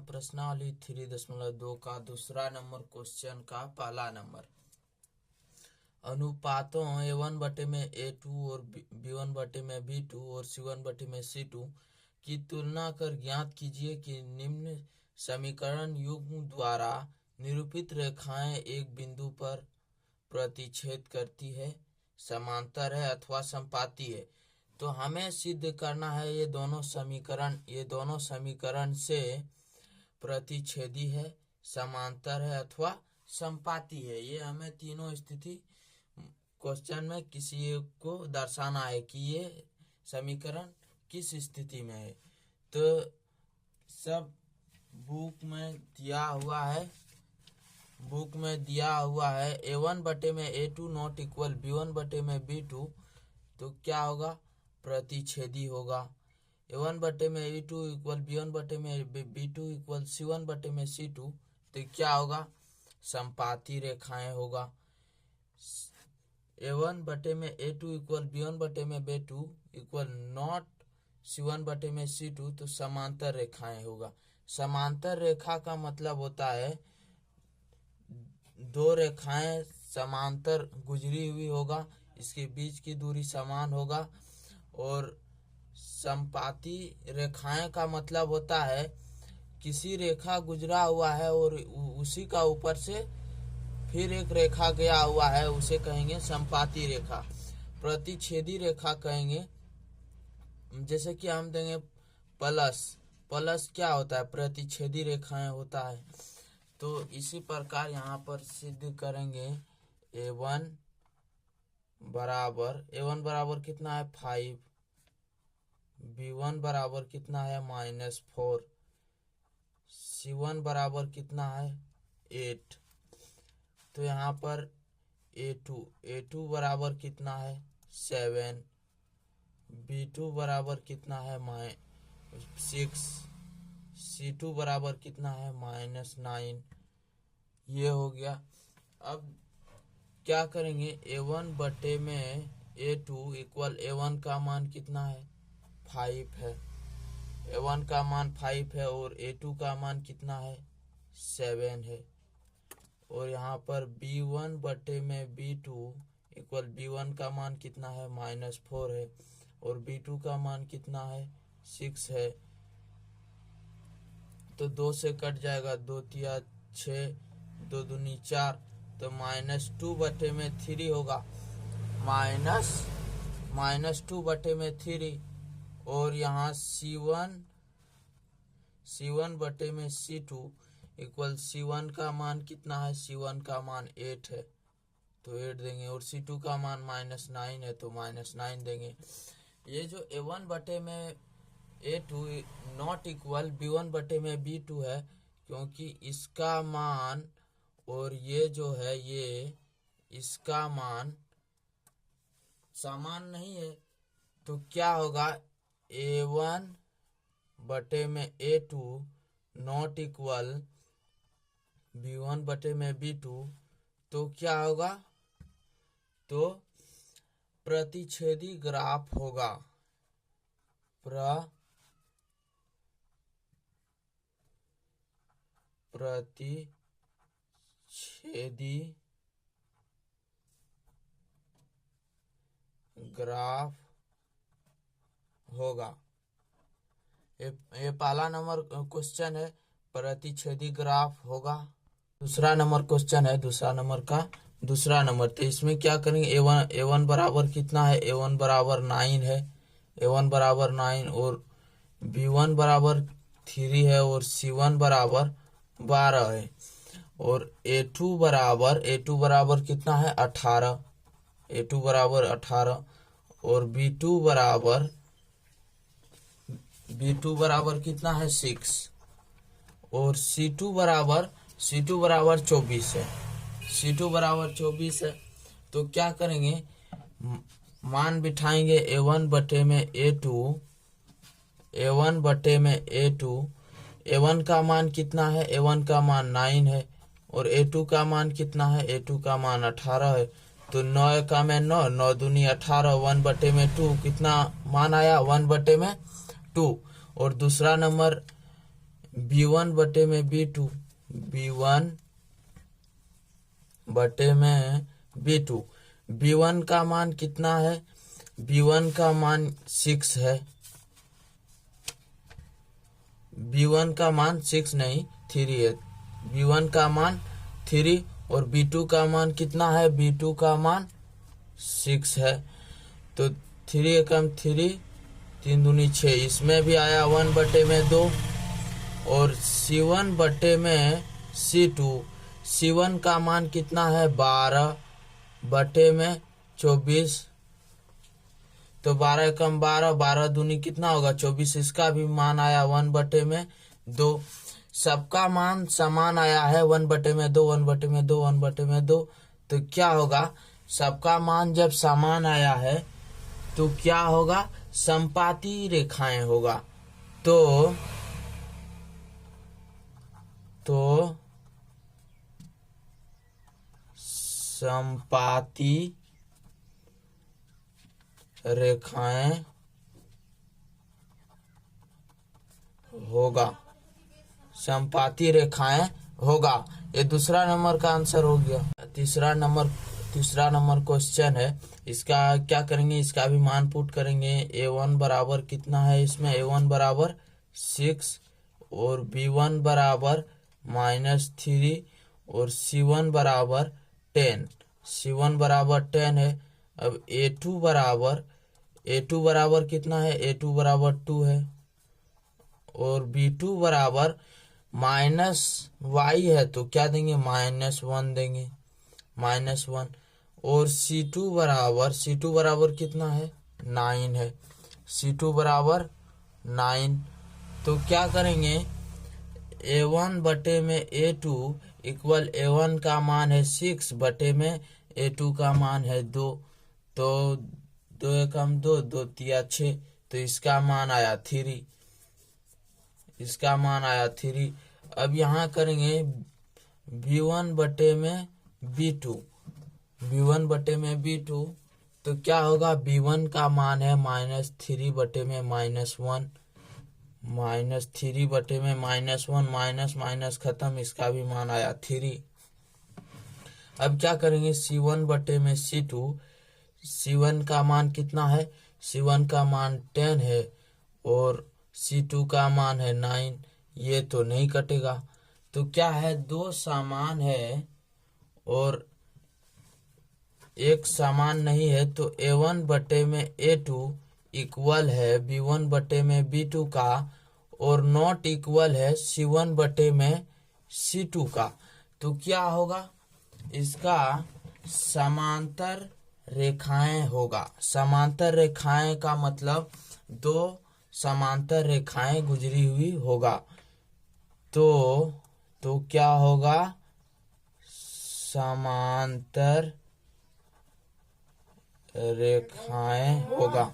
प्रश्नावली 3.2 का दूसरा नंबर क्वेश्चन का पहला नंबर। अनुपातों A1 बटे में A2 और B1 बटे में B2 और C1 बटे में C2 की तुलना कर ज्ञात कीजिए कि निम्न समीकरण युग्म द्वारा निरूपित रेखाएं एक बिंदु पर प्रतिच्छेद करती है, समांतर है अथवा समपाती है। तो हमें सिद्ध करना है ये दोनों समीकरण से प्रतिच्छेदी है, समांतर है अथवा समपाती है। ये हमें तीनों स्थिति क्वेश्चन में किसी एक को दर्शाना है कि ये समीकरण किस स्थिति में है। तो सब बुक में दिया हुआ है A1 बटे में A2 नॉट इक्वल B1 बटे में B2। तो क्या होगा? प्रतिच्छेदी होगा। A1 बटे में A2 इक्वल B1 बटे में B2 इक्वल C1 बटे में C2। तो क्या होगा? समपाती रेखाएं होगा। A1 बटे में A2 इक्वल B1 बटे में B2 इक्वल नॉट C1 बटे में C2। तो समांतर रेखाएं होगा। समांतर रेखा का मतलब होता है दो रेखाएं समांतर गुजरी हुई होगा, इसके बीच की दूरी समान होगा। और समपाती रेखाएं का मतलब होता है किसी रेखा गुजरा हुआ है और उसी का ऊपर से फिर एक रेखा गया हुआ है, उसे कहेंगे समपाती रेखा। प्रतिच्छेदी रेखा कहेंगे, जैसे कि हम देंगे प्लस क्या होता है? प्रतिच्छेदी रेखाएं होता है। तो इसी प्रकार यहाँ पर सिद्ध करेंगे A1 बराबर कितना है? 5। B1 बराबर कितना है? -4। C1 बराबर कितना है? 8। तो यहाँ पर A2 बराबर कितना है? 7। B2 बराबर कितना है? 6। C2 बराबर कितना है? -9। ये हो गया। अब क्या करेंगे? A1 बटे में A2 इक्वल A1 का मान कितना है? 5 है। A1 का मान 5 है और A2 का मान कितना है? 7 है। और यहाँ पर B1 बटे में B2 इक्वल B1 का मान कितना है? -4 है और B2 का मान कितना है? 6 है। तो 2 से कट जाएगा, 2 तिया 6, 2 दूनी 4। तो -2 बटे में 3 होगा। -2 बटे में 3। और यहाँ C1 बटे में C2 इक्वल C1 का मान कितना है? C1 का मान 8 है, तो 8 देंगे। और C2 का मान -9 है, तो -9 देंगे। ये जो A1 बटे में A2 नॉट इक्वल B1 बटे में B2 है, क्योंकि इसका मान और ये जो है ये इसका मान समान नहीं है। तो क्या होगा? A1 बटे में A2 नॉट इक्वल B1 बटे में B2। तो क्या होगा? तो प्रतिच्छेदी ग्राफ होगा। प्रतिच्छेदी ग्राफ होगा। ये पहला नंबर क्वेश्चन है, प्रतिच्छेदी ग्राफ होगा। दूसरा नंबर क्वेश्चन है, दूसरा नंबर। तो इसमें क्या करेंगे? A1 बराबर कितना है? A1 बराबर 9 है। A1 बराबर 9 और B1 बराबर 3 है और C1 बराबर 12 है। और A2 बराबर कितना है? 18। A2 बराबर 18 और B2 बराबर कितना है? 6। और C2 बराबर 24 है। C2 बराबर 24 है। तो क्या करेंगे? मान बिठाएंगे A1 बटे में A2। A1 का मान कितना है? A1 का मान 9 है और A2 का मान कितना है? A2 का मान 18 है। तो 9 का में 9, 9 दूनी 18, 1 बटे में 2 कितना मान आया? 1 बटे में 2। और दूसरा नंबर B1 बटे में B2, B1 बटे में B2। B1 का मान कितना है? B1 का मान 6 है। B1 का मान 6 नहीं 3 है। B1 का मान 3 और B2 का मान कितना है? B2 का मान 6 है। तो 3 एकम 3, 3 दूनी 6, इसमें भी आया 1 बटे में 2। और C1 बटे में C2, C1 का मान कितना है? 12 बटे में 24। तो 12 एकम 12, 12 दूनी कितना होगा? 24। इसका भी मान आया 1 बटे में 2। सबका मान समान आया है 1 बटे में 2, 1 बटे में 2, 1 बटे में 2। तो क्या होगा? सबका मान जब समान आया है तो क्या होगा? समपाती रेखाएं होगा। तो समपाती रेखाएं होगा, समपाती रेखाएं होगा। ये दूसरा नंबर का आंसर हो गया। तीसरा नंबर क्वेश्चन है। इसका क्या करेंगे? इसका भी मान पुट करेंगे। A1 बराबर कितना है? इसमें A1 बराबर 6 और B1 बराबर -3 और C1 बराबर 10। C1 बराबर 10 है। अब A2 बराबर कितना है? A2 बराबर 2 है। और B2 बराबर -y है तो क्या देंगे? -1 देंगे, -1। और C2 बराबर कितना है? 9 है। C2 बराबर 9। तो क्या करेंगे? A1 बटे में A2 इक्वल A1 का मान है 6 बटे में A2 का मान है 2। तो 2 एकम 2, 2 तिया 6। तो इसका मान आया 3। इसका मान आया 3। अब यहाँ करेंगे B1 बटे में B2, B1 बटे में B2। तो क्या होगा? B1 का मान है -3 बटे में -1, -3 बटे में -1, माइनस माइनस खत्म। इसका भी मान आया 3। अब क्या करेंगे? C1 बटे में C2। C1 का मान कितना है? C1 का मान 10 है और C2 का मान है 9। ये तो नहीं कटेगा। तो क्या है? 2 समान है और एक समान नहीं है। तो A1 बटे में A2 इक्वल है B1 बटे में B2 का और नॉट इक्वल है C1 बटे में C2 का। तो क्या होगा? इसका समांतर रेखाएं होगा। समांतर रेखाएं का मतलब 2 समांतर रेखाएं गुजरी हुई होगा। तो क्या होगा? समांतर रेखाएं होगा।